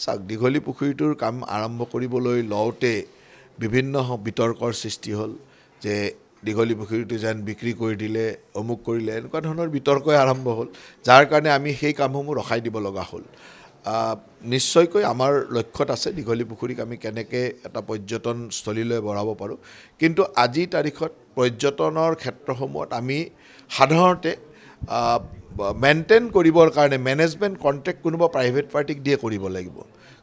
চাওক দীঘলী পুখুৰীটোৰ কাম আৰম্ভ কৰিবলৈ লওঁতে বিভিন্ন বিতৰ্কৰ সৃষ্টি হ'ল যে দীঘলী পুখুৰীটো যেন বিক্ৰী কৰি দিলে অমুক কৰিলে এনেকুৱা ধৰণৰ বিতৰ্কই আৰম্ভ হ'ল যাৰ কাৰণে আমি সেই কামসমূহ ৰখাই দিব লগা হ'ল নিশ্চয়কৈ আমাৰ লক্ষ্যত আছে দীঘলী পুখুৰীক আমি কেনেকৈ এটা পৰ্যটনস্থলীলৈ বঢ়াব পাৰোঁ কিন্তু আজিৰ তাৰিখত পৰ্যটনৰ ক্ষেত্ৰসমূহত আমি সাধাৰণতে মেইনটেইন কৰিবৰ কাৰণে মেনেজমেণ্ট কণ্ট্ৰেক্ট কোনোবা প্ৰাইভেট পাৰ্টিক দিয়ে কৰিব লাগিব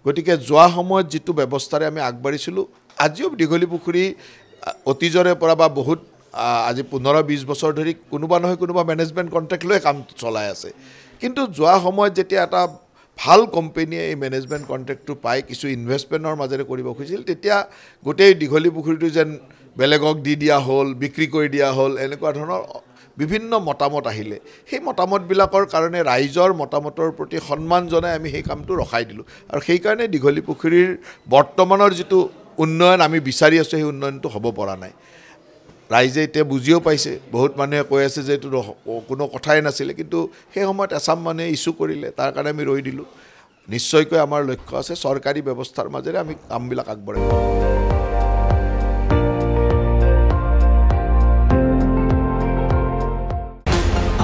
গতিকে যোৱা সময়ত যিটো ব্যৱস্থাৰে আমি আগবাঢ়িছিলোঁ আজিও দীঘলী পুখুৰী অতীজৰে পৰা বা বহুত আজি 15-20 বছৰ ধৰি কোনোবা নহয় কোনোবা মেনেজমেণ্ট কণ্ট্ৰেক্ট লৈ কাম চলাই আছে কিন্তু যোৱা সময়ত যেতিয়া এটা ভাল কোম্পানীয়ে এই মেনেজমেণ্ট কণ্ট্ৰেক্টটো পাই কিছু ইনভেষ্টমেণ্টৰ মাজেৰে কৰিব খুজিছিল তেতিয়া গোটেই দীঘলী পুখুৰীটো যেন বেলেগক দি দিয়া হ'ল বিক্ৰী কৰি দিয়া হ'ল এনেকুৱা ধৰণৰ বিভিন্ন মতামত আহিলে সেই মতামতবিলাকৰ কাৰণে ৰাইজৰ মতামতৰ প্ৰতি সন্মান জনাই আমি সেই কামটো ৰখাই দিলোঁ আৰু সেই কাৰণে দীঘলী পুখুৰীৰ বৰ্তমানৰ যিটো উন্নয়ন আমি বিচাৰি আছোঁ সেই উন্নয়নটো হ'ব পৰা নাই ৰাইজে এতিয়া বুজিও পাইছে বহুত মানুহে কৈ আছে যে এইটো কোনো কথাই নাছিলে কিন্তু সেই সময়ত এছাম মানুহে ইছ্যু কৰিলে তাৰ কাৰণে আমি ৰৈ দিলোঁ নিশ্চয়কৈ আমাৰ লক্ষ্য আছে চৰকাৰী ব্যৱস্থাৰ মাজেৰে আমি কামবিলাক আগবঢ়াই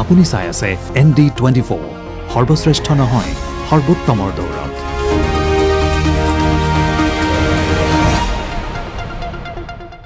আপুনি চাই আছে ND24 সৰ্বশ্ৰেষ্ঠ নহয় সৰ্বোত্তমৰ দৌৰত